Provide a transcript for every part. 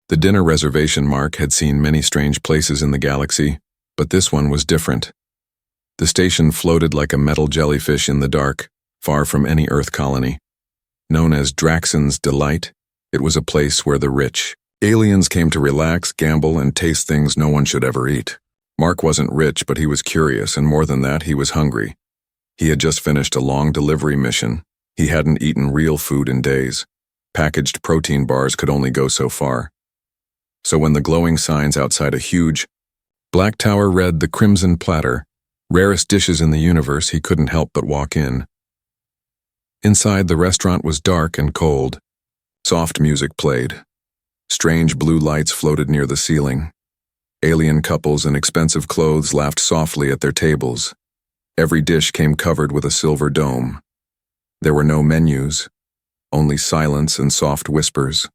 The dinner reservation Mark had seen many strange places in the galaxy, but this one was different. The station floated like a metal jellyfish in the dark, far from any Earth colony. Known as Draxon's Delight, it was a place where the rich, aliens came to relax, gamble, and taste things no one should ever eat. Mark wasn't rich, but he was curious, and more than that, he was hungry. He had just finished a long delivery mission. He hadn't eaten real food in days. Packaged protein bars could only go so far. So when the glowing signs outside a huge black tower read the Crimson Platter, rarest dishes in the universe, he couldn't help but walk in. Inside, the restaurant was dark and cold. Soft music played. Strange blue lights floated near the ceiling. Alien couples in expensive clothes laughed softly at their tables. Every dish came covered with a silver dome. There were no menus, only silence and soft whispers.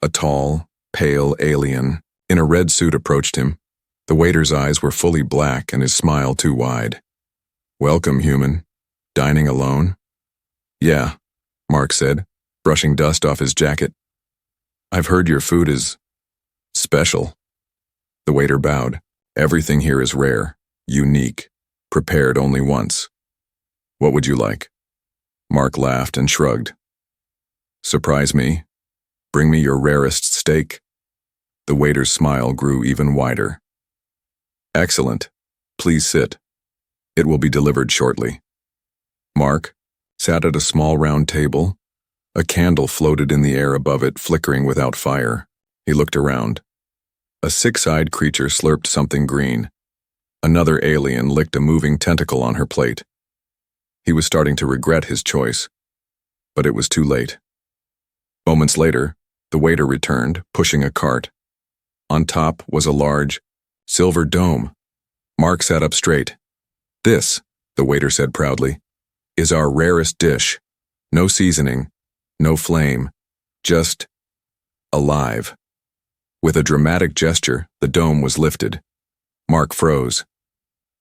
A tall, pale alien in a red suit approached him. The waiter's eyes were fully black and his smile too wide. "Welcome, human. Dining alone?" "Yeah," Mark said, brushing dust off his jacket. "I've heard your food is special." The waiter bowed. "Everything here is rare, unique, prepared only once. What would you like?" Mark laughed and shrugged. "Surprise me. Bring me your rarest steak." The waiter's smile grew even wider. "Excellent. Please sit. It will be delivered shortly." Mark sat at a small round table. A candle floated in the air above it, flickering without fire. He looked around. A six-eyed creature slurped something green. Another alien licked a moving tentacle on her plate. He was starting to regret his choice, but it was too late. Moments later, the waiter returned, pushing a cart. On top was a large, silver dome. Mark sat up straight. "This," the waiter said proudly, "is our rarest dish. No seasoning, no flame, just alive." With a dramatic gesture, the dome was lifted. Mark froze.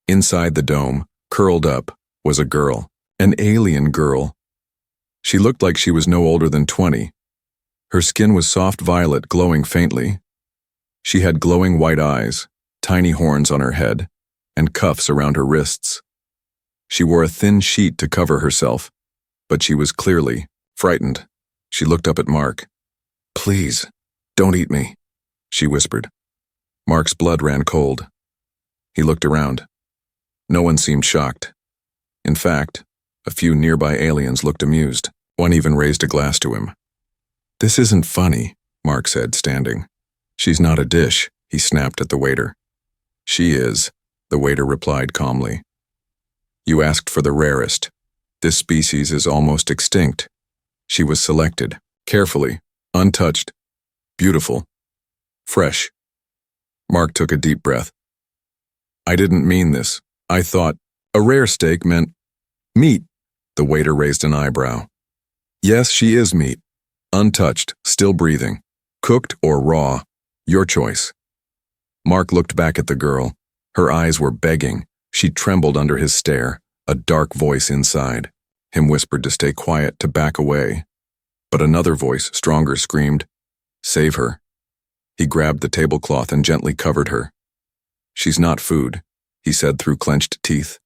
Inside the dome, curled up, was a girl, an alien girl. She looked like she was no older than 20. Her skin was soft violet, glowing faintly. She had glowing white eyes, tiny horns on her head, and cuffs around her wrists. She wore a thin sheet to cover herself, but she was clearly frightened. She looked up at Mark. "Please, don't eat me," she whispered. Mark's blood ran cold. He looked around. No one seemed shocked. In fact, a few nearby aliens looked amused. One even raised a glass to him. "This isn't funny," Mark said, standing. "She's not a dish," he snapped at the waiter. "She is," the waiter replied calmly. "You asked for the rarest. This species is almost extinct. She was selected, carefully, untouched, beautiful, fresh." Mark took a deep breath. "I didn't mean this. I thought a rare steak meant meat." The waiter raised an eyebrow. "Yes, she is meat. Untouched, still breathing. Cooked or raw. Your choice." Mark looked back at the girl. Her eyes were begging. She trembled under his stare. A dark voice inside him whispered to stay quiet, to back away. But another voice, stronger, screamed, "Save her." He grabbed the tablecloth and gently covered her. "She's not food," he said through clenched teeth.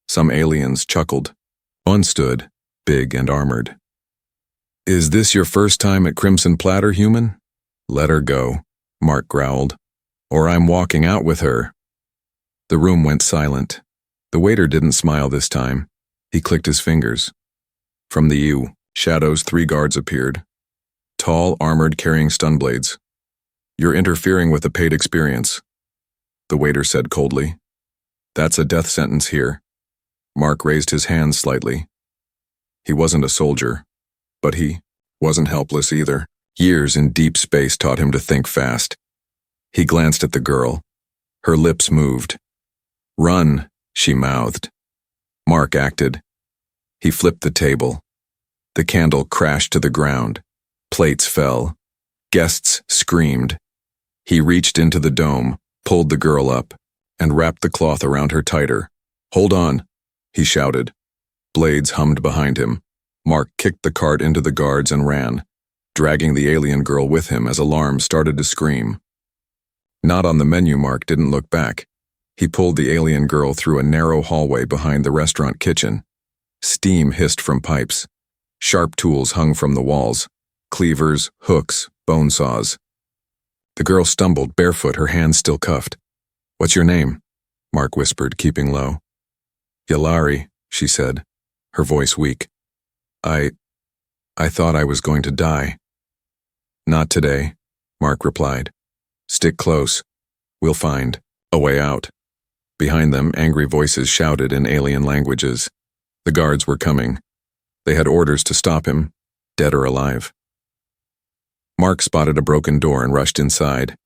Some aliens chuckled. One stood, big and armored. "Is this your first time at Crimson Platter, human?" "Let her go," Mark growled, "or I'm walking out with her." The room went silent. The waiter didn't smile this time. He clicked his fingers. From the shadows, 3 guards appeared. Tall, armored, carrying stun blades. "You're interfering with a paid experience," the waiter said coldly. "That's a death sentence here." Mark raised his hands slightly. He wasn't a soldier, but he wasn't helpless either. Years in deep space taught him to think fast. He glanced at the girl. Her lips moved. "Run," she mouthed. Mark acted. He flipped the table. The candle crashed to the ground. Plates fell. Guests screamed. He reached into the dome, pulled the girl up, and wrapped the cloth around her tighter. "Hold on," he shouted. Blades hummed behind him. Mark kicked the cart into the guards and ran. dragging the alien girl with him as alarm started to scream. Not on the menu. Mark didn't look back. He pulled the alien girl through a narrow hallway behind the restaurant kitchen. Steam hissed from pipes. Sharp tools hung from the walls. Cleavers, hooks, bone saws. The girl stumbled, barefoot, her hands still cuffed. "What's your name?" Mark whispered, keeping low. "Yalari," she said, her voice weak. I thought I was going to die." "Not today," Mark replied. "Stick close. We'll find a way out." Behind them, angry voices shouted in alien languages. The guards were coming. They had orders to stop him, dead or alive. Mark spotted a broken door and rushed inside.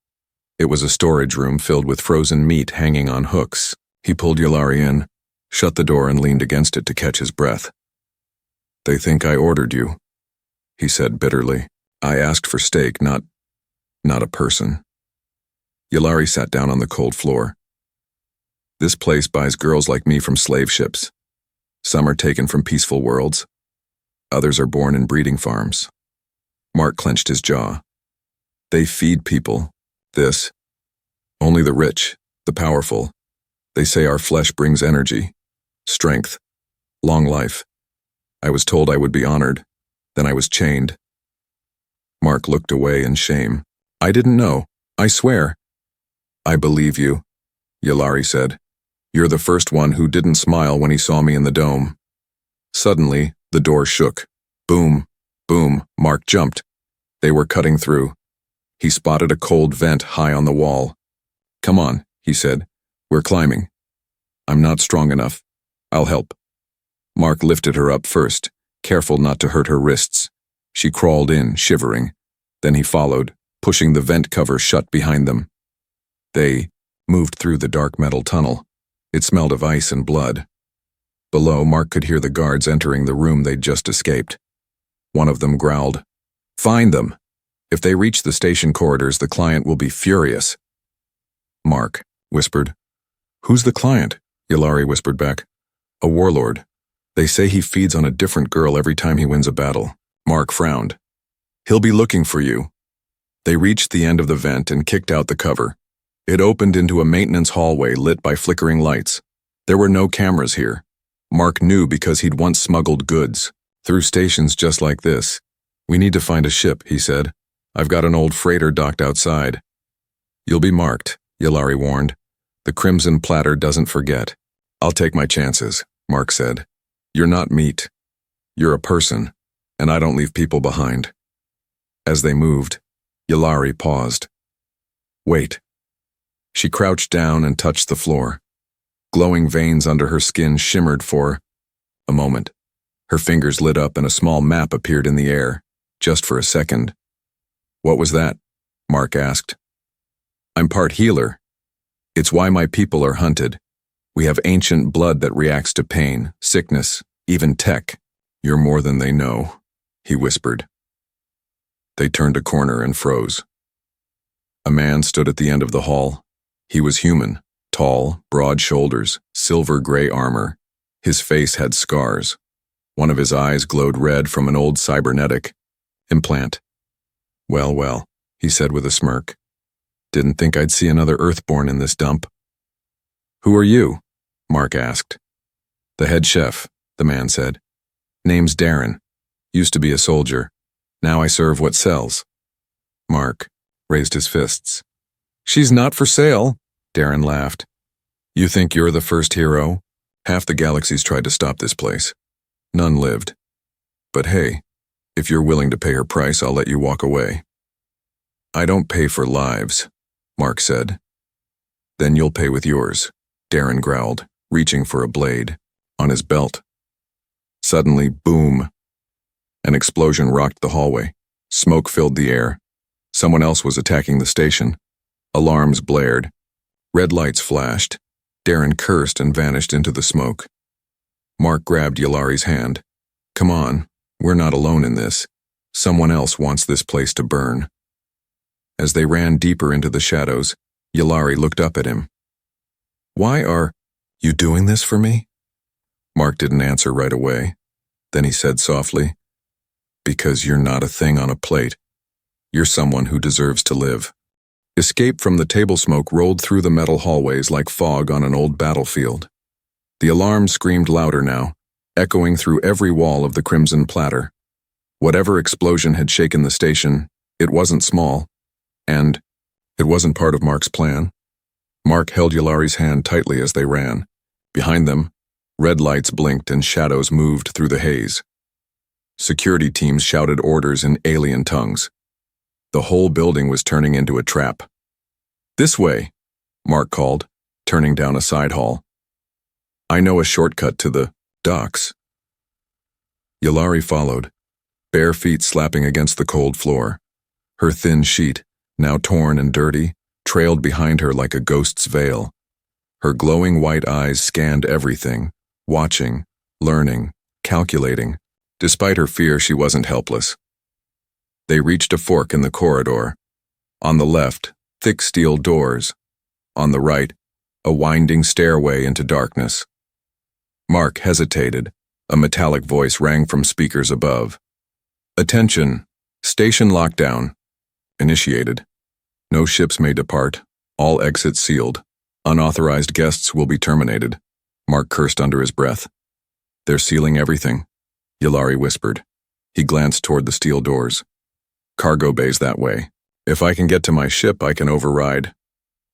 It was a storage room filled with frozen meat hanging on hooks. He pulled Yalari in, shut the door, and leaned against it to catch his breath. "They think I ordered you," he said bitterly. "I asked for steak, not a person." Yalari sat down on the cold floor. "This place buys girls like me from slave ships. Some are taken from peaceful worlds. Others are born in breeding farms." Mark clenched his jaw. "They feed people. This. Only the rich, the powerful. They say our flesh brings energy, strength, long life. I was told I would be honored. Then I was chained." Mark looked away in shame. "I didn't know. I swear." "I believe you," Yalari said. "You're the first one who didn't smile when he saw me in the dome." Suddenly, the door shook. Boom, boom. Mark jumped. They were cutting through. He spotted a cold vent high on the wall. "Come on," he said. "We're climbing." "I'm not strong enough. I'll help." Mark lifted her up first, careful not to hurt her wrists. She crawled in, shivering. Then he followed, pushing the vent cover shut behind them. They moved through the dark metal tunnel. It smelled of ice and blood. Below, Mark could hear the guards entering the room they'd just escaped. One of them growled, "Find them! If they reach the station corridors, the client will be furious." Mark whispered. "Who's the client?" Yalari whispered back. "A warlord. They say he feeds on a different girl every time he wins a battle." Mark frowned. "He'll be looking for you." They reached the end of the vent and kicked out the cover. It opened into a maintenance hallway lit by flickering lights. There were no cameras here. Mark knew because he'd once smuggled goods through stations just like this. "We need to find a ship," he said. "I've got an old freighter docked outside." "You'll be marked," Yalari warned. "The Crimson Platter doesn't forget." "I'll take my chances," Mark said. "You're not meat. You're a person, and I don't leave people behind." As they moved, Yalari paused. "Wait." She crouched down and touched the floor. Glowing veins under her skin shimmered for a moment. Her fingers lit up and a small map appeared in the air, just for a second. "What was that?" Mark asked. "I'm part healer. It's why my people are hunted. We have ancient blood that reacts to pain, sickness, even tech." "You're more than they know," he whispered. They turned a corner and froze. A man stood at the end of the hall. He was human, tall, broad shoulders, silver-gray armor. His face had scars. One of his eyes glowed red from an old cybernetic implant. "Well, well," he said with a smirk. "Didn't think I'd see another Earthborn in this dump." "Who are you?" Mark asked. "The head chef," the man said. "Name's Darren. Used to be a soldier. Now I serve what sells." Mark raised his fists. "She's not for sale," Darren laughed. "You think you're the first hero? Half the galaxies tried to stop this place. None lived. But hey, if you're willing to pay her price, I'll let you walk away." "I don't pay for lives," Mark said. "Then you'll pay with yours," Darren growled, reaching for a blade on his belt. Suddenly, boom. An explosion rocked the hallway. Smoke filled the air. Someone else was attacking the station. Alarms blared. Red lights flashed. Darren cursed and vanished into the smoke. Mark grabbed Yalari's hand. "Come on, we're not alone in this. Someone else wants this place to burn." As they ran deeper into the shadows, Yalari looked up at him. "Why are you doing this for me?" Mark didn't answer right away. Then he said softly, Because you're not a thing on a plate. You're someone who deserves to live. Escape from the table smoke rolled through the metal hallways like fog on an old battlefield. The alarm screamed louder now, echoing through every wall of the crimson platter. Whatever explosion had shaken the station, it wasn't small, and it wasn't part of Mark's plan. Mark held Yulari's hand tightly as they ran. Behind them, red lights blinked and shadows moved through the haze. Security teams shouted orders in alien tongues. The whole building was turning into a trap. "This way," Mark called, turning down a side hall. "I know a shortcut to the docks." Yulari followed, bare feet slapping against the cold floor. Her thin sheet, now torn and dirty, trailed behind her like a ghost's veil. Her glowing white eyes scanned everything, watching, learning, calculating. Despite her fear, she wasn't helpless. They reached a fork in the corridor. On the left, thick steel doors. On the right, a winding stairway into darkness. Mark hesitated. A metallic voice rang from speakers above. "Attention! Station lockdown. Initiated. No ships may depart. All exits sealed. Unauthorized guests will be terminated." Mark cursed under his breath. "They're sealing everything," Yulari whispered. He glanced toward the steel doors. "Cargo bay's that way. If I can get to my ship, I can override."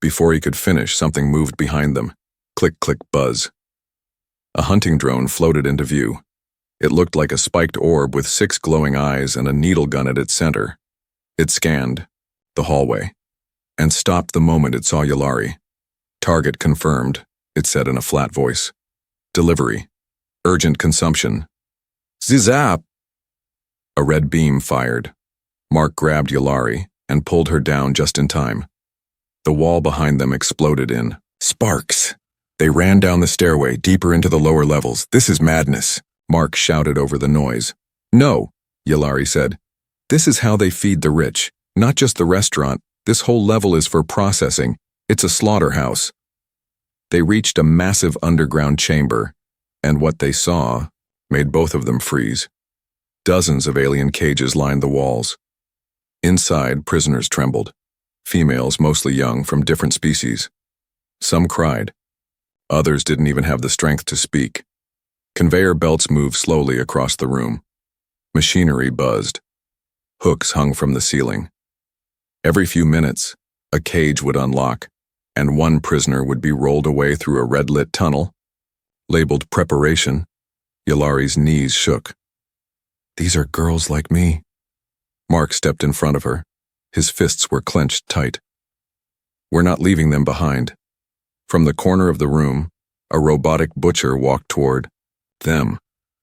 Before he could finish, something moved behind them. Click, click, buzz. A hunting drone floated into view. It looked like a spiked orb with 6 glowing eyes and a needle gun at its center. It scanned the hallway and stopped the moment it saw Yulari. "Target confirmed," it said in a flat voice. "Delivery. Urgent consumption." Zizap! A red beam fired. Mark grabbed Yulari and pulled her down just in time. The wall behind them exploded in sparks. They ran down the stairway, deeper into the lower levels. "This is madness," Mark shouted over the noise. "No," Yulari said. "This is how they feed the rich. Not just the restaurant. This whole level is for processing. It's a slaughterhouse." They reached a massive underground chamber, and what they saw made both of them freeze. Dozens of alien cages lined the walls. Inside, prisoners trembled. Females, mostly young, from different species. Some cried. Others didn't even have the strength to speak. Conveyor belts moved slowly across the room. Machinery buzzed. Hooks hung from the ceiling. Every few minutes, a cage would unlock, and one prisoner would be rolled away through a red-lit tunnel. Labeled preparation, Yulari's knees shook. "These are girls like me." Mark stepped in front of her. His fists were clenched tight. "We're not leaving them behind." From the corner of the room, a robotic butcher walked toward them.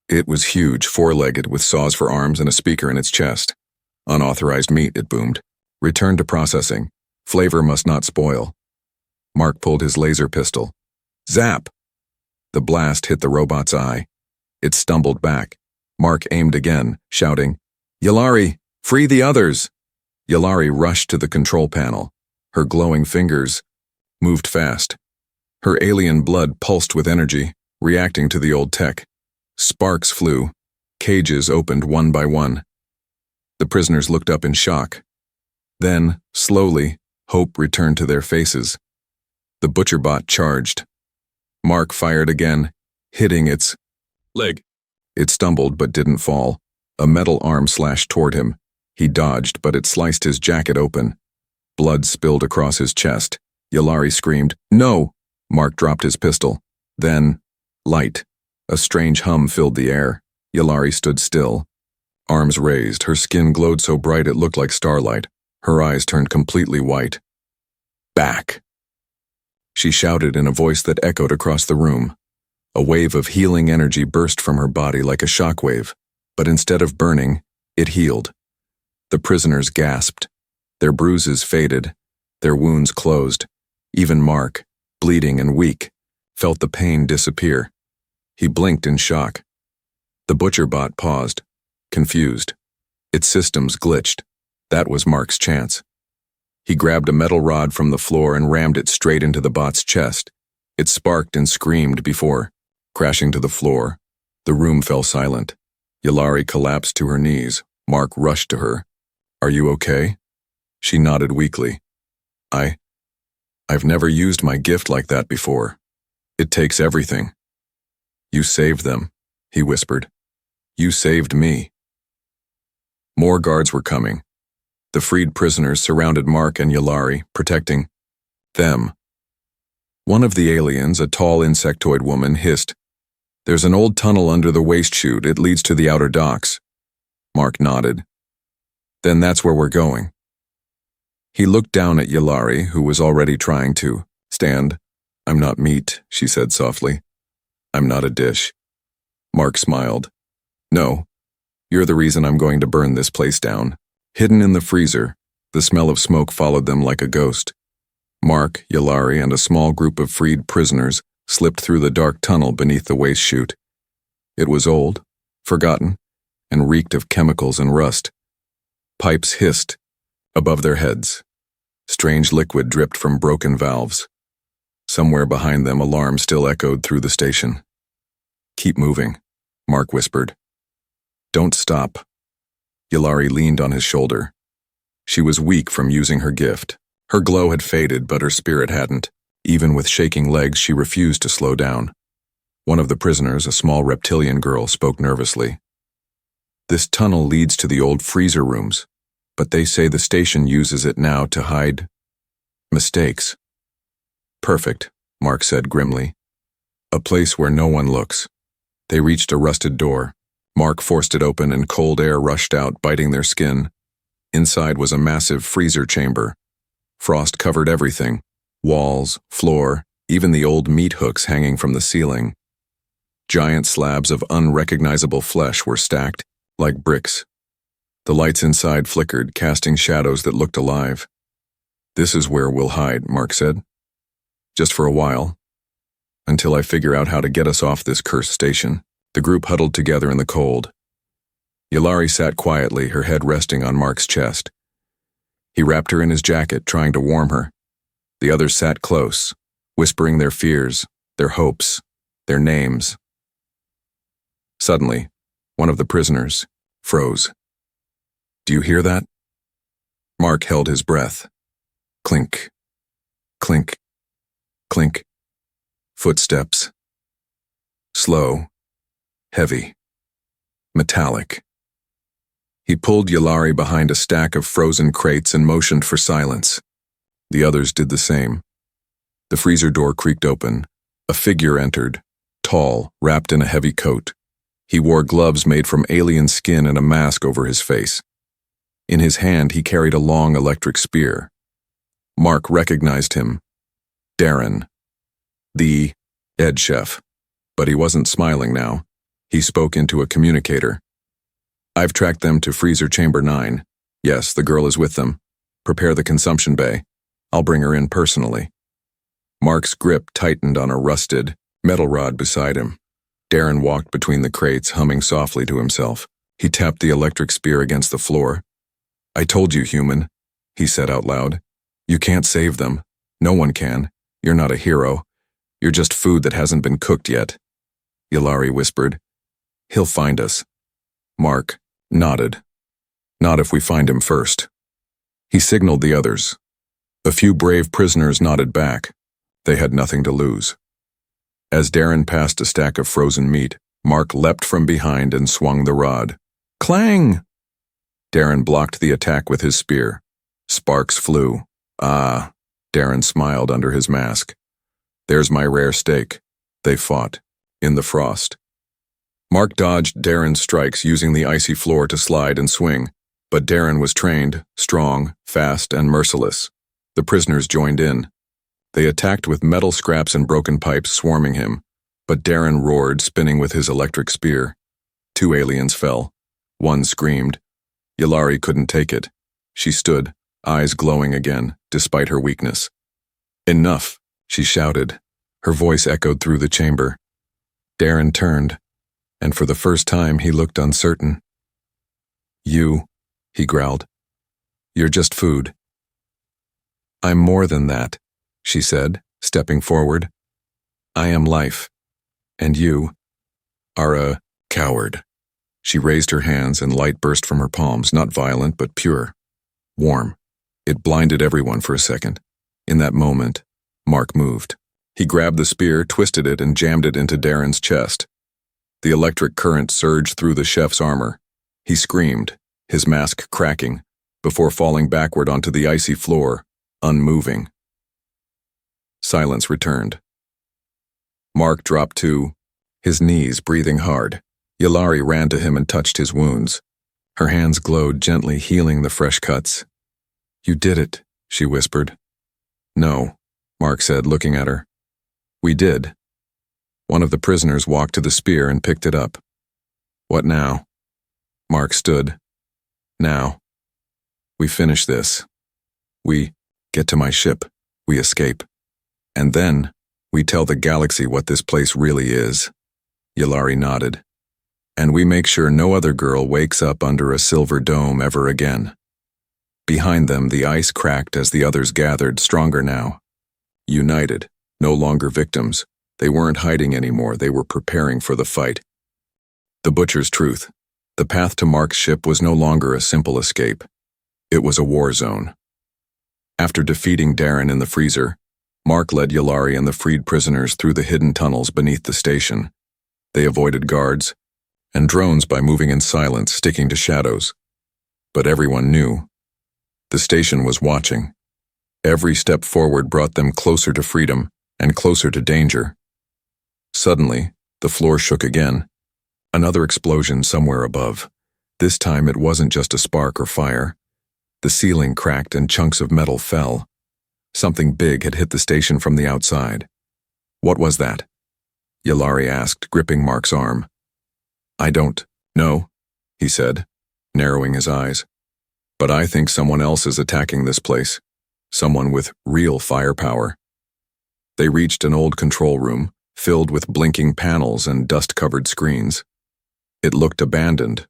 It was huge, 4-legged, with saws for arms and a speaker in its chest. "Unauthorized meat," it boomed. "Return to processing. Flavor must not spoil." Mark pulled his laser pistol. Zap! The blast hit the robot's eye. It stumbled back. Mark aimed again, shouting, "Yulari, free the others!" Yulari rushed to the control panel. Her glowing fingers moved fast. Her alien blood pulsed with energy, reacting to the old tech. Sparks flew. Cages opened one by one. The prisoners looked up in shock. Then, slowly, hope returned to their faces. The butcher bot charged. Mark fired again, hitting its leg. It stumbled but didn't fall. A metal arm slashed toward him. He dodged, but it sliced his jacket open. Blood spilled across his chest. Yulari screamed, "No!" Mark dropped his pistol. Then, light. A strange hum filled the air. Yulari stood still. Arms raised, her skin glowed so bright it looked like starlight. Her eyes turned completely white. "Back!" She shouted in a voice that echoed across the room. A wave of healing energy burst from her body like a shockwave, but instead of burning, it healed. The prisoners gasped. Their bruises faded. Their wounds closed. Even Mark, bleeding and weak, felt the pain disappear. He blinked in shock. The butcher bot paused, confused. Its systems glitched. That was Mark's chance. He grabbed a metal rod from the floor and rammed it straight into the bot's chest. It sparked and screamed before crashing to the floor. The room fell silent. Yulari collapsed to her knees, Mark rushed to her. Are you okay? She nodded weakly. I've never used my gift like that before. It takes everything. You saved them, he whispered. You saved me. More guards were coming. The freed prisoners surrounded Mark and Yulari, protecting them. One of the aliens, a tall insectoid woman, hissed, There's an old tunnel under the waste chute. It leads to the outer docks. Mark nodded. Then that's where we're going. He looked down at Yulari, who was already trying to stand. I'm not meat, she said softly. I'm not a dish. Mark smiled. No, you're the reason I'm going to burn this place down. Hidden in the freezer, the smell of smoke followed them like a ghost. Mark, Yulari, and a small group of freed prisoners slipped through the dark tunnel beneath the waste chute. It was old, forgotten, and reeked of chemicals and rust. Pipes hissed above their heads. Strange liquid dripped from broken valves. Somewhere behind them, alarms still echoed through the station. Keep moving, Mark whispered. Don't stop. Yulari leaned on his shoulder. She was weak from using her gift. Her glow had faded, but her spirit hadn't. Even with shaking legs, she refused to slow down. One of the prisoners, a small reptilian girl, spoke nervously. This tunnel leads to the old freezer rooms, but they say the station uses it now to hide mistakes. Perfect, Mark said grimly. A place where no one looks. They reached a rusted door. Mark forced it open and cold air rushed out, biting their skin. Inside was a massive freezer chamber. Frost covered everything. Walls, floor, even the old meat hooks hanging from the ceiling. Giant slabs of unrecognizable flesh were stacked, like bricks. The lights inside flickered, casting shadows that looked alive. This is where we'll hide, Mark said. Just for a while. Until I figure out how to get us off this cursed station. The group huddled together in the cold. Yulari sat quietly, her head resting on Mark's chest. He wrapped her in his jacket, trying to warm her. The others sat close, whispering their fears, their hopes, their names. Suddenly, one of the prisoners froze. Do you hear that? Mark held his breath. Clink, clink, clink. Footsteps. Slow, heavy, metallic. He pulled Yulari behind a stack of frozen crates and motioned for silence. The others did the same. The freezer door creaked open. A figure entered, tall, wrapped in a heavy coat. He wore gloves made from alien skin and a mask over his face. In his hand, he carried a long electric spear. Mark recognized him. Darren, the head chef. But he wasn't smiling now. He spoke into a communicator. I've tracked them to freezer chamber 9. Yes, the girl is with them. Prepare the consumption bay. I'll bring her in personally. Mark's grip tightened on a rusted metal rod beside him. Darren walked between the crates, humming softly to himself. He tapped the electric spear against the floor. I told you, human, he said out loud. You can't save them. No one can. You're not a hero. You're just food that hasn't been cooked yet. Yulari whispered. He'll find us. Mark nodded. Not if we find him first. He signaled the others. A few brave prisoners nodded back. They had nothing to lose. As Darren passed a stack of frozen meat, Mark leapt from behind and swung the rod. Clang! Darren blocked the attack with his spear. Sparks flew. Ah, Darren smiled under his mask. There's my rare steak. They fought. In the frost. Mark dodged Darren's strikes, using the icy floor to slide and swing. But Darren was trained, strong, fast, and merciless. The prisoners joined in. They attacked with metal scraps and broken pipes swarming him. But Darren roared, spinning with his electric spear. 2 aliens fell. 1 screamed. Yulari couldn't take it. She stood, eyes glowing again, despite her weakness. Enough, she shouted. Her voice echoed through the chamber. Darren turned, and for the first time he looked uncertain. You, he growled. You're just food. I'm more than that, she said, stepping forward. I am life, and you are a coward. She raised her hands and light burst from her palms, not violent but pure. Warm. It blinded everyone for a second. In that moment, Mark moved. He grabbed the spear, twisted it, and jammed it into Darren's chest. The electric current surged through the chef's armor. He screamed, his mask cracking, before falling backward onto the icy floor, unmoving. Silence returned. Mark dropped to his knees, breathing hard. Yalari ran to him and touched his wounds. Her hands glowed, gently healing the fresh cuts. "You did it," she whispered. "No," Mark said, looking at her. "We did." One of the prisoners walked to the spear and picked it up. "What now?" Mark stood. "Now. We finish this. We get to my ship. We escape. And then we tell the galaxy what this place really is." Yalari nodded. "And we make sure no other girl wakes up under a silver dome ever again." Behind them, the ice cracked as the others gathered, stronger now. United, no longer victims. They weren't hiding anymore, they were preparing for the fight. The butcher's truth. The path to Mark's ship was no longer a simple escape. It was a war zone. After defeating Darren in the freezer, Mark led Yalari and the freed prisoners through the hidden tunnels beneath the station. They avoided guards and drones by moving in silence, sticking to shadows. But everyone knew. The station was watching. Every step forward brought them closer to freedom and closer to danger. Suddenly, the floor shook again. Another explosion somewhere above. This time it wasn't just a spark or fire. The ceiling cracked and chunks of metal fell. Something big had hit the station from the outside. "What was that?" Yalari asked, gripping Mark's arm. "I don't know," he said, narrowing his eyes. "But I think someone else is attacking this place. Someone with real firepower." They reached an old control room, filled with blinking panels and dust-covered screens. It looked abandoned,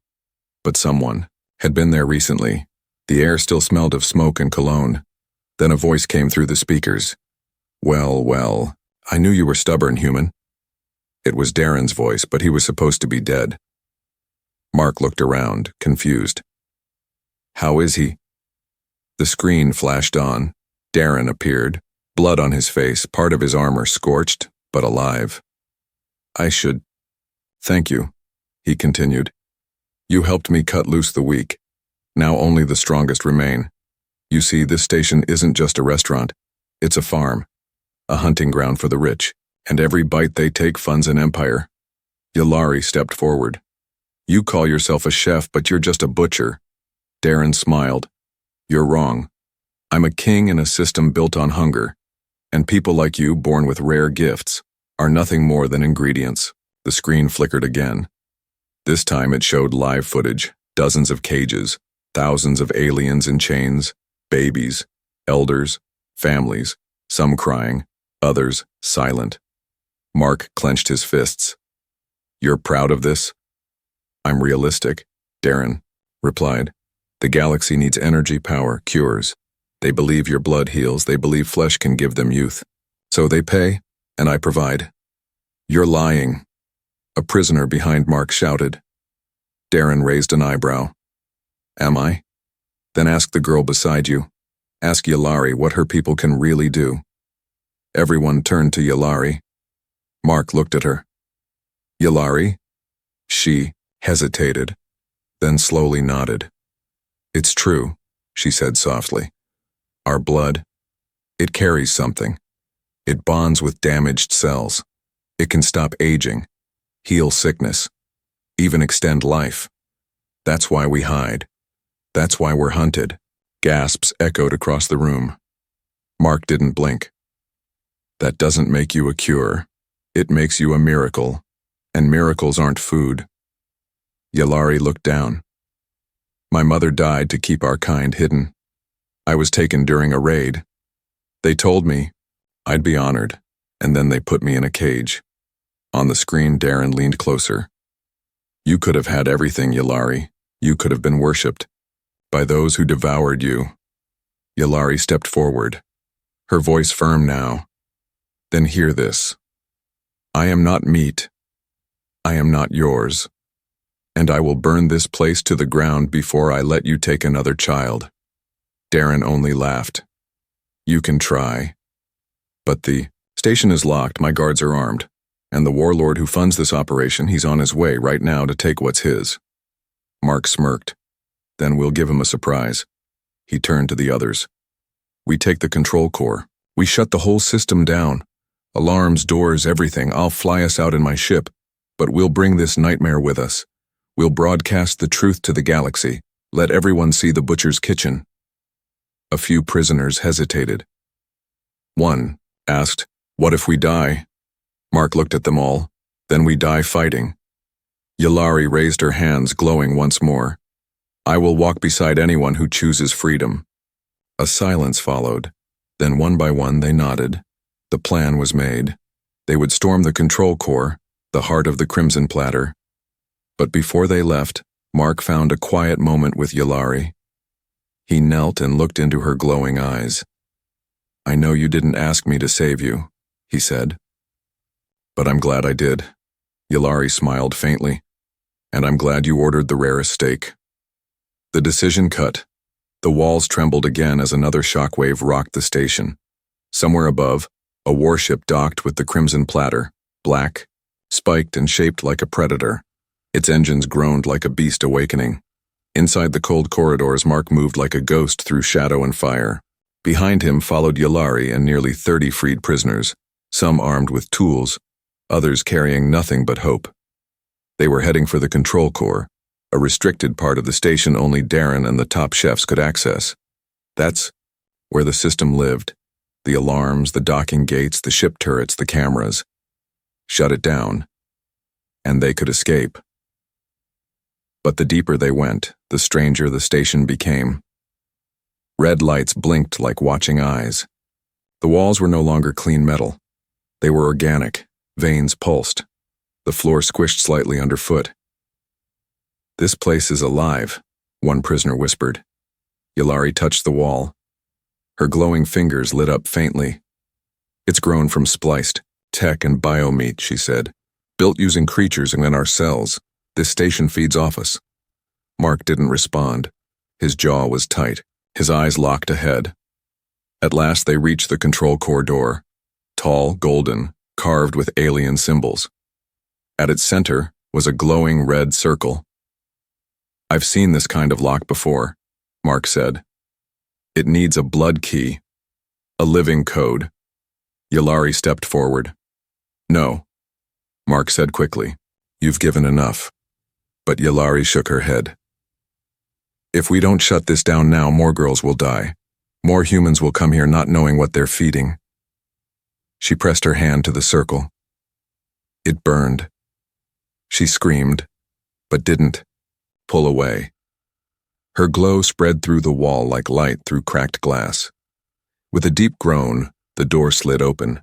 but someone had been there recently. The air still smelled of smoke and cologne. Then a voice came through the speakers. Well, I knew you were stubborn, human." It was Darren's voice, but he was supposed to be dead. Mark looked around, confused. "How is he?" The screen flashed on. Darren appeared, blood on his face, part of his armor scorched, but alive. Thank you," he continued. "You helped me cut loose the weak. Now only the strongest remain. You see, this station isn't just a restaurant. It's a farm, a hunting ground for the rich, and every bite they take funds an empire." Yalari stepped forward. "You call yourself a chef, but you're just a butcher." Darren smiled. "You're wrong. I'm a king in a system built on hunger, and people like you, born with rare gifts, are nothing more than ingredients." The screen flickered again. This time it showed live footage, dozens of cages, thousands of aliens in chains, babies, elders, families, some crying, others silent. Mark clenched his fists. "You're proud of this?" "I'm realistic," Darren replied. "The galaxy needs energy, power, cures. They believe your blood heals, they believe flesh can give them youth. So they pay, and I provide." "You're lying," a prisoner behind Mark shouted. Darren raised an eyebrow. "Am I? Then ask the girl beside you. Ask Yalari what her people can really do." Everyone turned to Yalari. Mark looked at her. "Yalari?" She hesitated, then slowly nodded. "It's true," she said softly. "Our blood, it carries something. It bonds with damaged cells. It can stop aging, heal sickness, even extend life. That's why we hide. That's why we're hunted." Gasps echoed across the room. Mark didn't blink. "That doesn't make you a cure. It makes you a miracle, and miracles aren't food." Yalari looked down. "My mother died to keep our kind hidden. I was taken during a raid. They told me I'd be honored, and then they put me in a cage." On the screen, Darren leaned closer. "You could have had everything, Yalari. You could have been worshipped by those who devoured you." Yalari stepped forward, her voice firm now. "Then hear this. I am not meat. I am not yours. and I will burn this place to the ground before I let you take another child." Darren only laughed. "You can try. But the station is locked, my guards are armed, and the warlord who funds this operation, he's on his way right now to take what's his." Mark smirked. "Then we'll give him a surprise." He turned to the others. "We take the control core. We shut the whole system down. Alarms, doors, everything. I'll fly us out in my ship, but we'll bring this nightmare with us. We'll broadcast the truth to the galaxy. Let everyone see the butcher's kitchen." A few prisoners hesitated. One asked, "What if we die?" Mark looked at them all. "Then we die fighting." Yalari raised her hands, glowing once more. "I will walk beside anyone who chooses freedom." A silence followed. Then one by one they nodded. The plan was made. They would storm the control core, the heart of the Crimson Platter. But before they left, Mark found a quiet moment with Yalari. He knelt and looked into her glowing eyes. "I know you didn't ask me to save you," he said. "But I'm glad I did." Yalari smiled faintly. "And I'm glad you ordered the rarest steak." The decision cut. The walls trembled again as another shockwave rocked the station. Somewhere above, a warship docked with the Crimson Platter, black, spiked and shaped like a predator. Its engines groaned like a beast awakening. Inside the cold corridors, Mark moved like a ghost through shadow and fire. Behind him followed Yalari and nearly 30 freed prisoners, some armed with tools, others carrying nothing but hope. They were heading for the control core, a restricted part of the station only Darren and the top chefs could access. That's where the system lived. The alarms, the docking gates, the ship turrets, the cameras. Shut it down, and they could escape. But the deeper they went, the stranger the station became. Red lights blinked like watching eyes. The walls were no longer clean metal. They were organic, veins pulsed. The floor squished slightly underfoot. "This place is alive," one prisoner whispered. Yalari touched the wall. Her glowing fingers lit up faintly. "It's grown from spliced tech and biomeat," she said. "Built using creatures and then our cells. This station feeds off us." Mark didn't respond. His jaw was tight. His eyes locked ahead. At last they reached the control core door. Tall, golden, carved with alien symbols. At its center was a glowing red circle. "I've seen this kind of lock before," Mark said. "It needs a blood key. A living code." Yalari stepped forward. "No," Mark said quickly. "You've given enough." But Yalari shook her head. "If we don't shut this down now, more girls will die. More humans will come here not knowing what they're feeding." She pressed her hand to the circle. It burned. She screamed, but didn't pull away. Her glow spread through the wall like light through cracked glass. With a deep groan, the door slid open.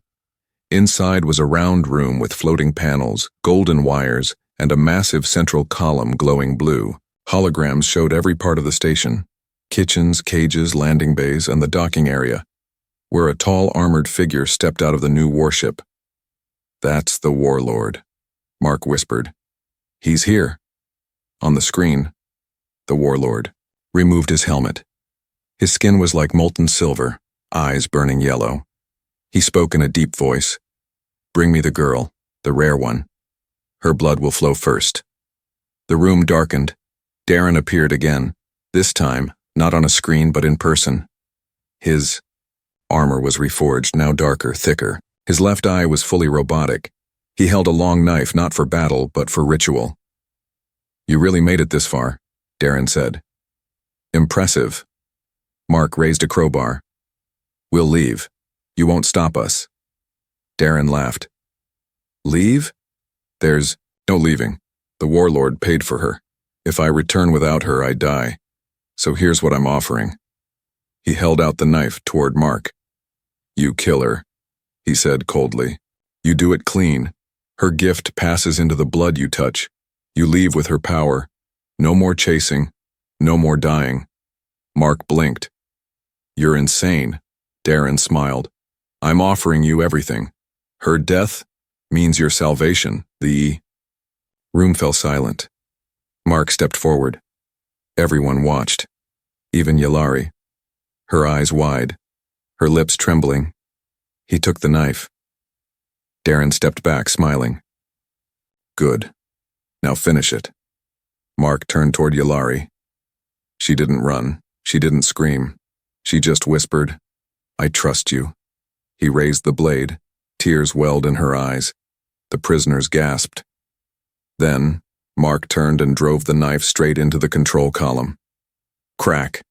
Inside was a round room with floating panels, golden wires, and a massive central column glowing blue. Holograms showed every part of the station: kitchens, cages, landing bays, and the docking area, where a tall armored figure stepped out of the new warship. "That's the warlord," Mark whispered. "He's here." On the screen, the warlord removed his helmet. His skin was like molten silver, eyes burning yellow. He spoke in a deep voice. "Bring me the girl, the rare one. Her blood will flow first." The room darkened. Darren appeared again, this time not on a screen but in person. His armor was reforged, now darker, thicker. His left eye was fully robotic. He held a long knife, not for battle, but for ritual. "You really made it this far," Darren said. "Impressive." Mark raised a crowbar. "We'll leave. You won't stop us." Darren laughed. "Leave? There's no leaving. The warlord paid for her. If I return without her, I die. So here's what I'm offering." He held out the knife toward Mark. "You kill her," he said coldly. "You do it clean. Her gift passes into the blood you touch. You leave with her power. No more chasing. No more dying." Mark blinked. "You're insane," Darren smiled. "I'm offering you everything. Her death means your salvation." The room fell silent. Mark stepped forward. Everyone watched, even Yalari, her eyes wide, her lips trembling. He took the knife. Darren stepped back, smiling. Good. Now finish it. Mark turned toward Yalari. She didn't run. She didn't scream. She just whispered, I trust you. He raised the blade. Tears welled in her eyes. The prisoners gasped. Then, Mark turned and drove the knife straight into the control column. Crack.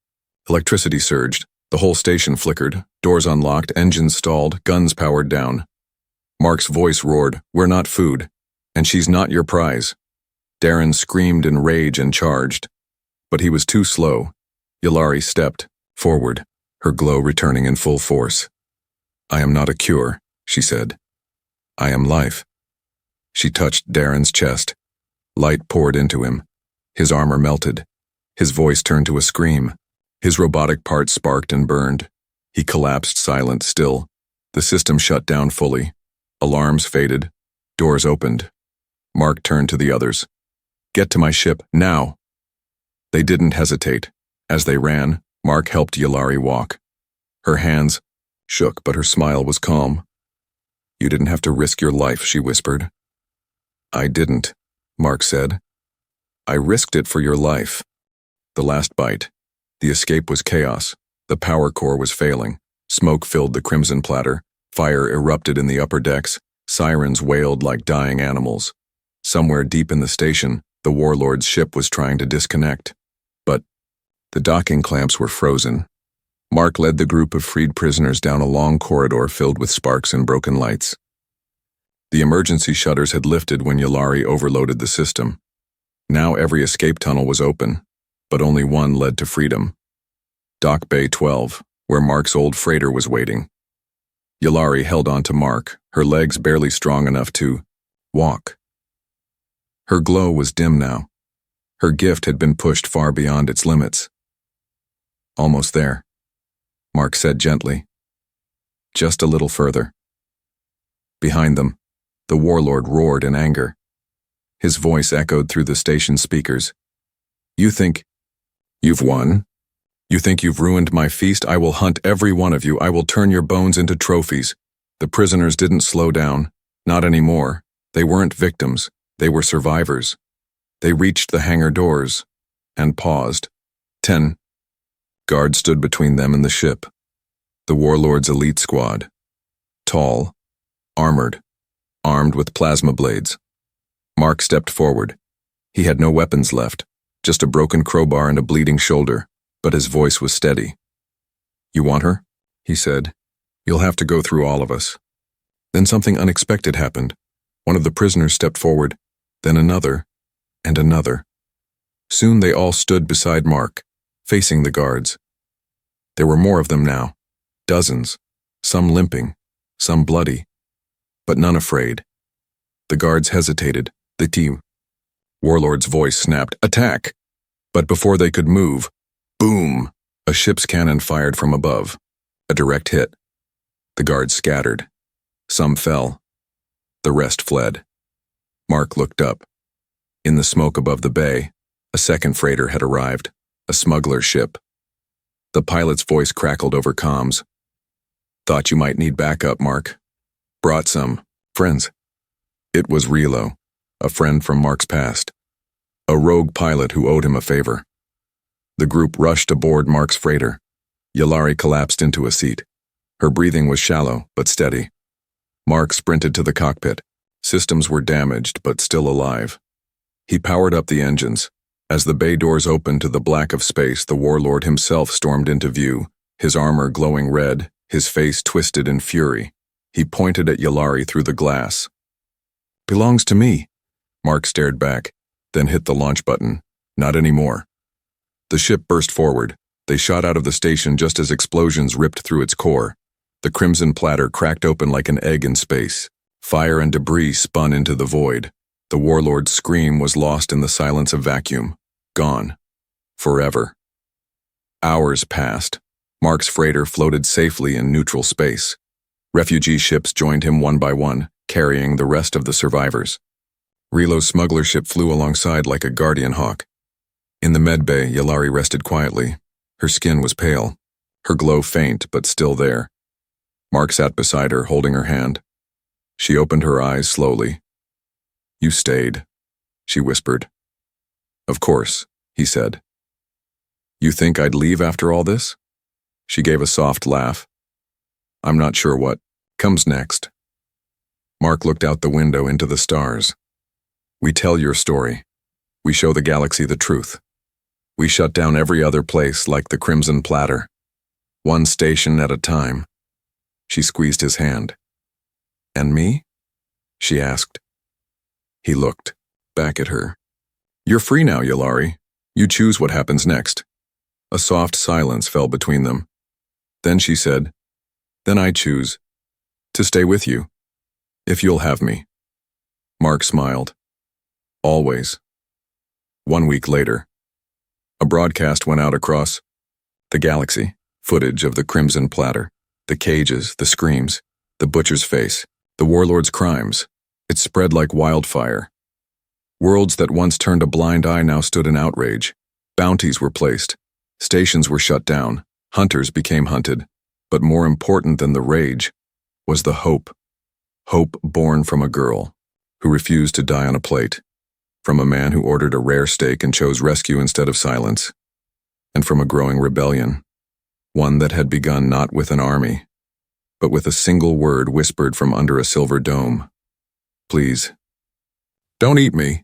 Electricity surged. The whole station flickered. Doors unlocked, engines stalled, guns powered down. Mark's voice roared, We're not food, and she's not your prize. Darren screamed in rage and charged. But he was too slow. Yalari stepped forward, her glow returning in full force. I am not a cure, she said. I am life. She touched Darren's chest. Light poured into him. His armor melted. His voice turned to a scream. His robotic parts sparked and burned. He collapsed, silent, still. The system shut down fully. Alarms faded. Doors opened. Mark turned to the others. Get to my ship, now! They didn't hesitate. As they ran, Mark helped Yalari walk. Her hands shook, but her smile was calm. You didn't have to risk your life, she whispered. I didn't, Mark said. I risked it for your life. The last bite. The escape was chaos. The power core was failing. Smoke filled the crimson platter. Fire erupted in the upper decks. Sirens wailed like dying animals. Somewhere deep in the station, the warlord's ship was trying to disconnect. But the docking clamps were frozen. Mark led the group of freed prisoners down a long corridor filled with sparks and broken lights. The emergency shutters had lifted when Yalari overloaded the system. Now every escape tunnel was open, but only one led to freedom. Dock Bay 12, where Mark's old freighter was waiting. Yalari held on to Mark, her legs barely strong enough to walk. Her glow was dim now. Her gift had been pushed far beyond its limits. Almost there, Mark said gently. Just a little further. Behind them, the warlord roared in anger. His voice echoed through the station speakers. You think you've won? You think you've ruined my feast? I will hunt every one of you. I will turn your bones into trophies. The prisoners didn't slow down. Not anymore. They weren't victims. They were survivors. They reached the hangar doors and paused. 10 guards stood between them and the ship. The warlord's elite squad. Tall, armored, armed with plasma blades. Mark stepped forward. He had no weapons left, just a broken crowbar and a bleeding shoulder, but his voice was steady. You want her? He said. You'll have to go through all of us. Then something unexpected happened. One of the prisoners stepped forward, then another, and another. Soon they all stood beside Mark, facing the guards. There were more of them now, dozens, some limping, some bloody, but none afraid. The guards hesitated. The warlord's voice snapped, Attack! But before they could move, boom! A ship's cannon fired from above. A direct hit. The guards scattered. Some fell. The rest fled. Mark looked up. In the smoke above the bay, a second freighter had arrived, a smuggler ship. The pilot's voice crackled over comms. Thought you might need backup, Mark. Brought some friends. It was Relo, a friend from Mark's past. A rogue pilot who owed him a favor. The group rushed aboard Mark's freighter. Yalari collapsed into a seat. Her breathing was shallow, but steady. Mark sprinted to the cockpit. Systems were damaged, but still alive. He powered up the engines. As the bay doors opened to the black of space, the warlord himself stormed into view, his armor glowing red, his face twisted in fury. He pointed at Yalari through the glass. Belongs to me. Mark stared back, then hit the launch button. Not anymore. The ship burst forward. They shot out of the station just as explosions ripped through its core. The crimson platter cracked open like an egg in space. Fire and debris spun into the void. The warlord's scream was lost in the silence of vacuum. Gone. Forever. Hours passed. Mark's freighter floated safely in neutral space. Refugee ships joined him one by one, carrying the rest of the survivors. Relo's smuggler ship flew alongside like a guardian hawk. In the med bay, Yalari rested quietly. Her skin was pale, her glow faint but still there. Mark sat beside her, holding her hand. She opened her eyes slowly. "You stayed," she whispered. "Of course," he said. "You think I'd leave after all this?" She gave a soft laugh. "I'm not sure what comes next." Mark looked out the window into the stars. "We tell your story. We show the galaxy the truth. We shut down every other place like the Crimson Platter. One station at a time." She squeezed his hand. "And me?" she asked. He looked back at her. "You're free now, Yalari. You choose what happens next." A soft silence fell between them. Then she said, "Then I choose to stay with you, if you'll have me." Mark smiled. "Always." 1 week later, a broadcast went out across the galaxy, footage of the Crimson Platter, the cages, the screams, the butcher's face, the warlord's crimes. It spread like wildfire. Worlds that once turned a blind eye now stood in outrage. Bounties were placed. Stations were shut down. Hunters became hunted. But more important than the rage was the hope. Hope born from a girl who refused to die on a plate, from a man who ordered a rare steak and chose rescue instead of silence, and from a growing rebellion, one that had begun not with an army, but with a single word whispered from under a silver dome. "Please, don't eat me."